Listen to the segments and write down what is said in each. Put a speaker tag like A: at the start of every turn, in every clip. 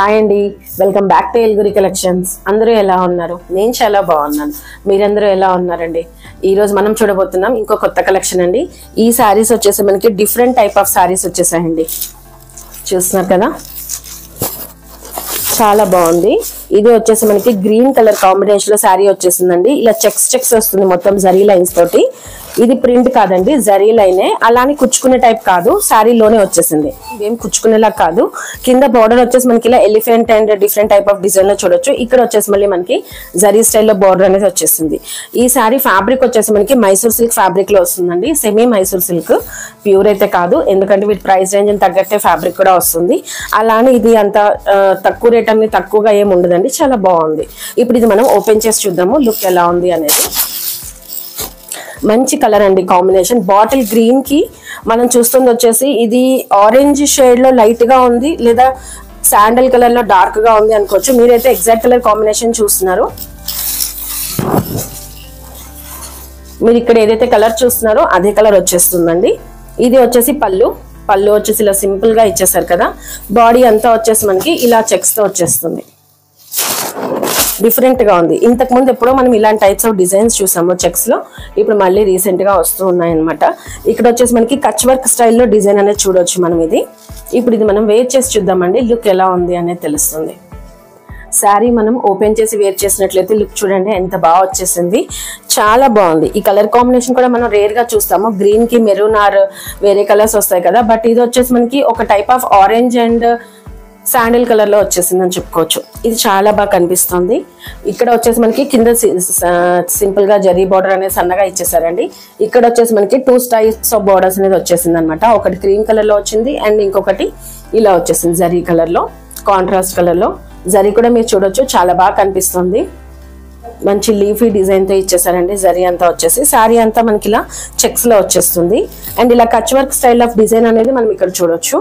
A: Hi అండి, welcome back to ఎల్గురి collections. అందరూ ఎలా ఉన్నారు? నేను చాలా బాగున్నాను. మీరందరూ ఎలా ఉన్నారండి? ఈ రోజు మనం చూడబోతున్నాం ఇంకో కొత్త కలెక్షన్ అండి. ఈ శారీస్ వచ్చేసి మనకి డిఫరెంట్ టైప్ ఆఫ్ శారీస్ వచ్చేసాయండి. చూస్తున్నారు కదా, చాలా బాగుంది. ఇది వచ్చేసి మనకి గ్రీన్ కలర్ కాంబినేషన్ లో శారీ వచ్చేసిందండి. ఇలా చెక్స్ వస్తుంది మొత్తం జరీ లైన్స్ తోటి. ఇది ప్రింట్ కాదండి, జరీ లైనే. అలానే కుచ్చుకునే టైప్ కాదు, శారీలోనే వచ్చేసింది. ఇవేం కుచ్చుకునేలా కాదు. కింద బార్డర్ వచ్చేసి మనకి ఇలా elephant and different type of design లో చూడొచ్చు. ఇక్కడ వచ్చేసి మళ్ళీ మనకి జరీ స్టైల్లో బార్డర్ అనేది వచ్చేసింది. ఈ శారీ ఫ్యాబ్రిక్ వచ్చేసి మనకి మైసూర్ సిల్క్ ఫ్యాబ్రిక్ లో వస్తుందండి. సెమీ మైసూర్ సిల్క్, ప్యూర్ అయితే కాదు, ఎందుకంటే వీటి ప్రైస్ రేంజ్ తగ్గట్టే ఫ్యాబ్రిక్ కూడా వస్తుంది. అలానే ఇది అంత తక్కువ రేట్ అనేది తక్కువగా ఏమి ఉండదండి, చాలా బాగుంది. ఇప్పుడు ఇది మనం ఓపెన్ చేసి చూద్దాము లుక్ ఎలా ఉంది అనేది. మంచి కలర్ అండి కాంబినేషన్. బాటిల్ గ్రీన్ కి మనం చూస్తుంది వచ్చేసి ఇది ఆరెంజ్ షేడ్ లో లైట్ గా ఉంది, లేదా శాండల్ కలర్ లో డార్క్ గా ఉంది అనుకోవచ్చు. మీరైతే ఎగ్జాక్ట్ కలర్ కాంబినేషన్ చూస్తున్నారు. మీరు ఇక్కడ ఏదైతే కలర్ చూస్తున్నారో అదే కలర్ వచ్చేస్తుందండి. ఇది వచ్చేసి పళ్ళు వచ్చేసి ఇలా సింపుల్ గా ఇచ్చేసారు కదా. బాడీ అంతా వచ్చేసి మనకి ఇలా చెక్స్ తో వచ్చేస్తుంది. డిఫరెంట్ గా ఉంది. ఇంతకు ముందు ఎప్పుడో మనం ఇలాంటి టైప్స్ ఆఫ్ డిజైన్స్ చూసాము చెక్స్ లో, ఇప్పుడు మళ్ళీ రీసెంట్ గా వస్తూ ఉన్నాయి అనమాట. ఇక్కడ వచ్చేసి మనకి కచ్ వర్క్ స్టైల్లో డిజైన్ అనేది చూడొచ్చు మనం. ఇప్పుడు ఇది మనం వేర్ చేసి చూద్దామండి, లుక్ ఎలా ఉంది అనేది తెలుస్తుంది. శారీ మనం ఓపెన్ చేసి వేర్ చేసినట్లయితే లుక్ చూడండి ఎంత బాగా వచ్చేసింది, చాలా బాగుంది. ఈ కలర్ కాంబినేషన్ కూడా మనం రేర్ గా చూస్తాము. గ్రీన్ కి మెరూన్ ఆర్ వేరే కలర్స్ వస్తాయి కదా, బట్ ఇది వచ్చేసి మనకి ఒక type of orange and sandal colour లో వచ్చేసింది అని చెప్పుకోవచ్చు. ఇది చాలా బాగా కనిపిస్తుంది. ఇక్కడ వచ్చేసి మనకి కింద సింపుల్ గా జరీ బార్డర్ అనేది సన్నగా ఇచ్చేసారండి. ఇక్కడ వచ్చేసి మనకి 2 టైప్స్ ఆఫ్ బార్డర్స్ అనేది వచ్చేసింది అనమాట. ఒకటి క్రీమ్ కలర్ లో వచ్చింది అండ్ ఇంకొకటి ఇలా వచ్చేసింది జరీ కలర్ లో, కాంట్రాస్ట్ కలర్ లో. జరీ కూడా మీరు చూడొచ్చు, చాలా బాగా కనిపిస్తుంది. మంచి లీఫీ డిజైన్ తో ఇచ్చేసారండి. జరీ అంతా వచ్చేసి శారీ అంతా మనకి ఇలా చెక్స్ లో వచ్చేస్తుంది. అండ్ ఇలా Kutch work style of design అనేది మనం ఇక్కడ చూడొచ్చు.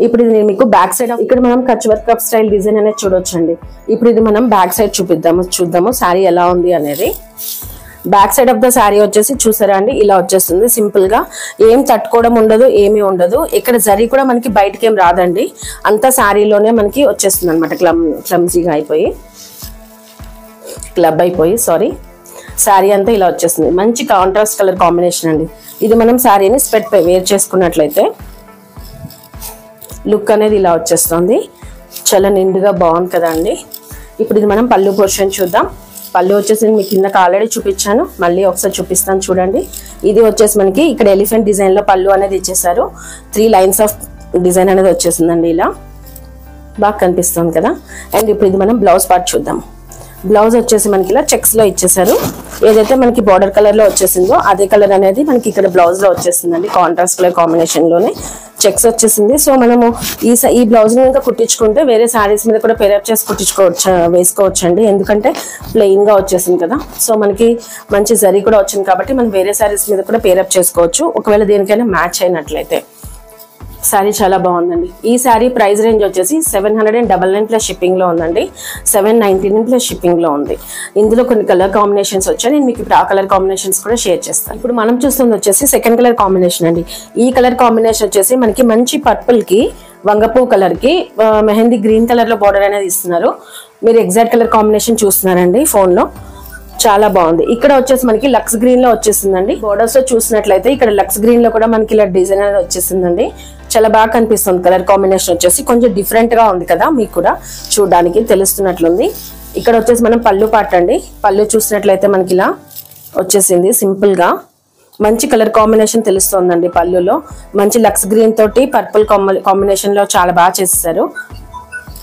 A: ఇప్పుడు ఇది మీకు బ్యాక్ సైడ్ ఇక్కడ మనం Kutch work of style design అనేది చూడొచ్చు అండి. ఇప్పుడు ఇది మనం బ్యాక్ సైడ్ చూద్దాము శారీ ఎలా ఉంది అనేది. Back side of the sari వచ్చేసి చూసారా అండి, ఇలా వచ్చేస్తుంది. సింపుల్ గా ఏం తట్టుకోవడం ఉండదు, ఏమీ ఉండదు. ఇక్కడ జరీ కూడా మనకి బయటకి ఏం రాదండి, అంతా శారీలోనే మనకి వచ్చేస్తుంది అనమాట. క్లమ్జీగా క్లబ్ అయిపోయి శారీ అంతా ఇలా వచ్చేస్తుంది. మంచి కాంట్రాస్ట్ కలర్ కాంబినేషన్ అండి. ఇది మనం శారీని స్పెట్ పై వేర్ చేసుకున్నట్లయితే లుక్ అనేది ఇలా వచ్చేస్తుంది. చాలా నిండుగా బాగుంది కదా అండి. ఇప్పుడు ఇది మనం పళ్ళు పోర్షన్ చూద్దాం. పళ్ళు వచ్చేసి మీకు కిందకి ఆల్రెడీ చూపించాను, మళ్ళీ ఒకసారి చూపిస్తాను చూడండి. ఇది వచ్చేసి మనకి ఇక్కడ ఎలిఫెంట్ డిజైన్ లో పళ్ళు అనేది ఇచ్చేసారు. 3 లైన్స్ ఆఫ్ డిజైన్ అనేది వచ్చేసిందండి. ఇలా బాగా కనిపిస్తుంది కదా. అండ్ ఇప్పుడు ఇది మనం బ్లౌజ్ పార్ట్ చూద్దాం. బ్లౌజ్ వచ్చేసి మనకి ఇలా చెక్స్ లో ఇచ్చేసారు. ఏదైతే మనకి బార్డర్ కలర్ లో వచ్చేసిందో అదే కలర్ అనేది మనకి ఇక్కడ బ్లౌజ్ లో వచ్చేసిందండి. కాంట్రాస్ట్ కలర్ కాంబినేషన్ లోనే చెక్స్ వచ్చేసింది. సో మనము ఈ బ్లౌజ్ ని ఇంకా కుట్టించుకుంటే వేరే శారీస్ మీద కూడా పేరప్ చేసి వేసుకోవచ్చు అండి, ఎందుకంటే ప్లెయిన్ గా వచ్చేసింది కదా. సో మనకి మంచి జరీ కూడా వచ్చింది కాబట్టి మనం వేరే శారీస్ మీద కూడా పేరప్ చేసుకోవచ్చు, ఒకవేళ దేనికైనా మ్యాచ్ అయినట్లయితే. శారీ చాలా బాగుందండి. ఈ శారీ ప్రైస్ రేంజ్ వచ్చేసి 799 ప్లస్ షిప్పింగ్ లో ఉందండి. 799 ప్లస్ షిప్పింగ్ లో ఉంది. ఇందులో కొన్ని కలర్ కాంబినేషన్స్ వచ్చాయి, నేను మీకు ఇప్పుడు ఆ కలర్ కాంబినేషన్స్ కూడా షేర్ చేస్తాను. ఇప్పుడు మనం చూస్తుంది వచ్చేసి సెకండ్ కలర్ కాంబినేషన్ అండి. ఈ కలర్ కాంబినేషన్ వచ్చేసి మనకి మంచి పర్పుల్ కి వంగపూ కలర్ కి మెహందీ గ్రీన్ కలర్ లో బార్డర్ అనేది ఇస్తున్నారు. మీరు ఎగ్జాక్ట్ కలర్ కాంబినేషన్ చూస్తున్నారండి ఫోన్ లో, చాలా బాగుంది. ఇక్కడ వచ్చేసి మనకి లక్స్ గ్రీన్ లో వచ్చేసిందండి. బోర్డర్స్ లో చూసినట్లయితే ఇక్కడ లక్స్ గ్రీన్ లో కూడా మనకి ఇలా డిజైన్ అనేది వచ్చేసిందండి. చాలా బాగా కనిపిస్తుంది. కలర్ కాంబినేషన్ వచ్చేసి కొంచెం డిఫరెంట్ గా ఉంది కదా, మీకు కూడా చూడడానికి తెలుస్తున్నట్లుంది. ఇక్కడ వచ్చేసి మనం పళ్ళు పార్ట్ అండి. పళ్ళు చూసినట్లయితే మనకి ఇలా వచ్చేసింది సింపుల్ గా. మంచి కలర్ కాంబినేషన్ తెలుస్తుందండి పళ్ళులో. మంచి లక్స్ గ్రీన్ తోటి పర్పుల్ కాంబినేషన్ లో చాలా బాగా చేసేసారు.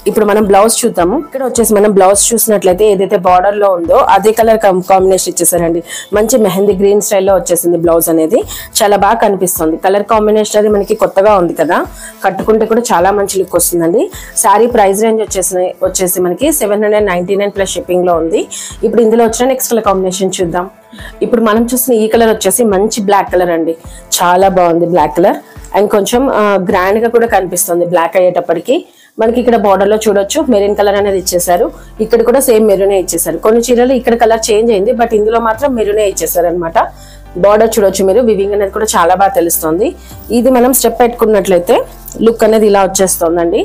A: ఇప్పుడు మనం బ్లౌజ్ చూద్దాము. ఇక్కడ వచ్చేసి మనం బ్లౌజ్ చూసినట్లయితే ఏదైతే బార్డర్ లో ఉందో అదే కలర్ కాంబినేషన్ ఇచ్చేసారండి. మంచి మెహందీ గ్రీన్ స్టైల్లో వచ్చేసింది బ్లౌజ్ అనేది. చాలా బాగా కనిపిస్తుంది. కలర్ కాంబినేషన్ అది మనకి కొత్తగా ఉంది కదా, కట్టుకుంటే కూడా చాలా మంచి లుక్ వస్తుందండి. శారీ ప్రైస్ రేంజ్ వచ్చేసి మనకి 799 ప్లస్ షిప్పింగ్ లో ఉంది. ఇప్పుడు ఇందులో వచ్చిన నెక్స్ట్ కలర్ కాంబినేషన్ చూద్దాం. ఇప్పుడు మనం చూసిన ఈ కలర్ వచ్చేసి మంచి బ్లాక్ కలర్ అండి. చాలా బాగుంది బ్లాక్ కలర్, అండ్ కొంచెం గ్రాండ్ గా కూడా కనిపిస్తుంది బ్లాక్ అయ్యేటప్పటికి. మనకి ఇక్కడ బార్డర్ లో చూడొచ్చు మెరూన్ కలర్ అనేది ఇచ్చేసారు. ఇక్కడ కూడా సేమ్ మెరూనే ఇచ్చేసారు. కొన్ని చీరలు ఇక్కడ కలర్ చేంజ్ అయింది, బట్ ఇందులో మాత్రం మెరూనే ఇచ్చేసారు అనమాట. బార్డర్ చూడొచ్చు మీరు, వివింగ్ అనేది కూడా చాలా బాగా తెలుస్తుంది. ఇది మనం స్టెప్ పెట్టుకున్నట్లయితే లుక్ అనేది ఇలా వచ్చేస్తుందండి.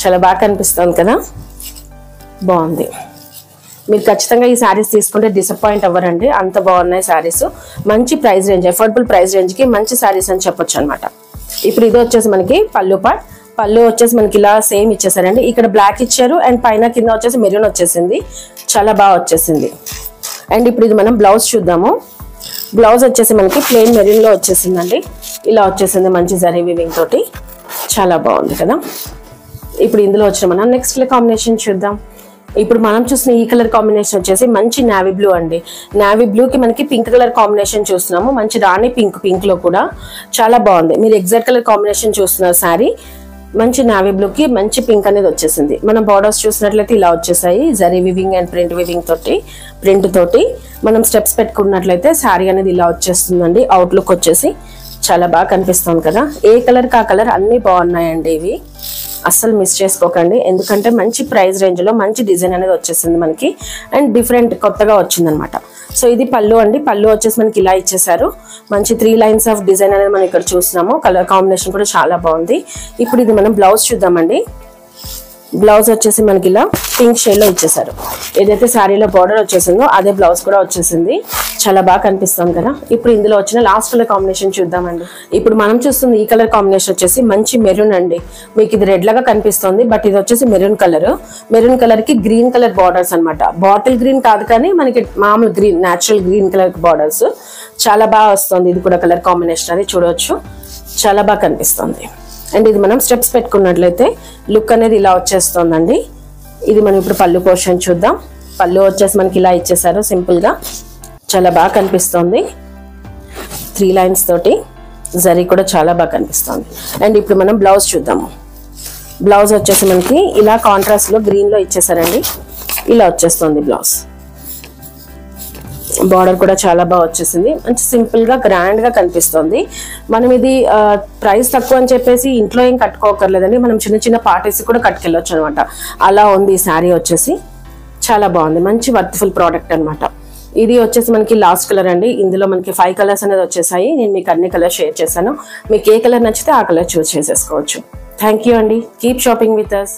A: చాలా బాగా కనిపిస్తుంది కదా, బాగుంది. మీరు ఖచ్చితంగా ఈ శారీస్ తీసుకుంటే డిసప్పాయింట్ అవ్వరండి, అంత బాగున్నాయి శారీస్. మంచి ప్రైస్ రేంజ్, అఫోర్డబుల్ ప్రైస్ రేంజ్కి మంచి శారీస్ అని చెప్పొచ్చు అనమాట. ఇప్పుడు ఇది వచ్చేసి మనకి పళ్ళు పార్ట్. పళ్ళు వచ్చేసి మనకి ఇలా సేమ్ ఇచ్చేసారండి. ఇక్కడ బ్లాక్ ఇచ్చారు అండ్ పైన కింద వచ్చేసి మెరూన్ వచ్చేసింది, చాలా బాగా వచ్చేసింది. అండ్ ఇప్పుడు ఇది మనం బ్లౌజ్ చూద్దాము. బ్లౌజ్ వచ్చేసి మనకి ప్లెయిన్ మెరూన్లో వచ్చేసిందండి. ఇలా వచ్చేసింది మంచి జరీ వీవింగ్ తోటి, చాలా బాగుంది కదా. ఇప్పుడు ఇందులో వచ్చిన మనం నెక్స్ట్ కలర్ కాంబినేషన్ చూద్దాం. ఇప్పుడు మనం చూసిన ఈ కలర్ కాంబినేషన్ వచ్చేసి మంచి నావీ బ్లూ అండి. నావీ బ్లూకి మనకి పింక్ కలర్ కాంబినేషన్ చూస్తున్నాము, మంచి రాణి పింక్లో కూడా చాలా బాగుంది. మీరు ఎగ్జాక్ట్ కలర్ కాంబినేషన్ చూస్తున్నారు శారీ, మంచి నావీ బ్లూకి మంచి పింక్ అనేది వచ్చేసింది. మనం బార్డర్స్ చూసినట్లయితే ఇలా వచ్చేసాయి, జరీ వివింగ్ అండ్ ప్రింట్ తోటి మనం స్టెప్స్ పెట్టుకున్నట్లయితే శారీ అనేది ఇలా వచ్చేస్తుందండి. అవుట్లుక్ వచ్చేసి చాలా బాగా కనిపిస్తుంది కదా. ఏ కలర్ కా కలర్ అన్ని బాగున్నాయండి, ఇవి అస్సలు మిస్ చేసుకోకండి. ఎందుకంటే మంచి ప్రైస్ రేంజ్ లో మంచి డిజైన్ అనేది వచ్చేసింది మనకి, అండ్ డిఫరెంట్ కొత్తగా వచ్చింది అనమాట. సో ఇది పళ్ళు అండి. పళ్ళు వచ్చేసి మనకి ఇలా ఇచ్చేసారు, మంచి 3 లైన్స్ ఆఫ్ డిజైన్ అనేది మనం ఇక్కడ చూస్తున్నాము. కలర్ కాంబినేషన్ కూడా చాలా బాగుంది. ఇప్పుడు ఇది మనం బ్లౌజ్ చూద్దామండి. బ్లౌజ్ వచ్చేసి మనకి ఇలా పింక్ షేడ్ లో ఇచ్చేసారు. ఏదైతే శారీలో బార్డర్ వచ్చేసిందో అదే బ్లౌజ్ కూడా వచ్చేసింది, చాలా బాగా కనిపిస్తుంది కదా. ఇప్పుడు ఇందులో వచ్చిన లాస్ట్ కలర్ కాంబినేషన్ చూద్దామండి. ఇప్పుడు మనం చూస్తుంది ఈ కలర్ కాంబినేషన్ వచ్చేసి మంచి మెరూన్ అండి. మీకు ఇది రెడ్ లాగా కనిపిస్తుంది, బట్ ఇది వచ్చేసి మెరూన్ కలర్ కి గ్రీన్ కలర్ బార్డర్స్ అనమాట. బాటిల్ గ్రీన్ కాదు కానీ మనకి మామూలు green, natural green colour borders, చాలా బాగా వస్తుంది. ఇది కూడా కలర్ కాంబినేషన్ అది చూడవచ్చు, చాలా బాగా కనిపిస్తుంది. అండ్ ఇది మనం స్టెప్స్ పెట్టుకున్నట్లయితే లుక్ అనేది ఇలా వచ్చేస్తుందండి. ఇది మనం ఇప్పుడు పళ్ళు పోర్షన్ చూద్దాం. పళ్ళు వచ్చేసి మనకి ఇలా ఇచ్చేసారు సింపుల్ గా, చాలా బాగా కనిపిస్తుంది. 3 లైన్స్ తోటి జరీ కూడా చాలా బాగా కనిపిస్తుంది. అండ్ ఇప్పుడు మనం బ్లౌజ్ చూద్దాము. బ్లౌజ్ వచ్చేసి మనకి ఇలా కాంట్రాస్ట్ లో గ్రీన్ లో ఇచ్చేసారండి. ఇలా వచ్చేస్తుంది బ్లౌజ్. బార్డర్ కూడా చాలా బాగా వచ్చేసింది, మంచి సింపుల్ గా గ్రాండ్ గా కనిపిస్తుంది. మనం ఇది ప్రైస్ తక్కువ అని చెప్పేసి ఇంట్లో ఏం కట్టుకోకర్లేదండి, మనం చిన్న చిన్న పార్టీస్ కూడా కట్టుకెళ్ళొచ్చు అనమాట. అలా ఉంది ఈ శారీ వచ్చేసి, చాలా బాగుంది, మంచి వర్త్ఫుల్ ప్రోడక్ట్ అనమాట. ఇది వచ్చేసి మనకి లాస్ట్ కలర్ అండి. ఇందులో మనకి 5 కలర్స్ అనేది వచ్చేసాయి. నేను మీకు అన్ని కలర్ షేర్ చేశాను. మీకు ఏ కలర్ నచ్చితే ఆ కలర్ చూస్ చేసేసుకోవచ్చు. థ్యాంక్ యూ అండి. Keep shopping with us.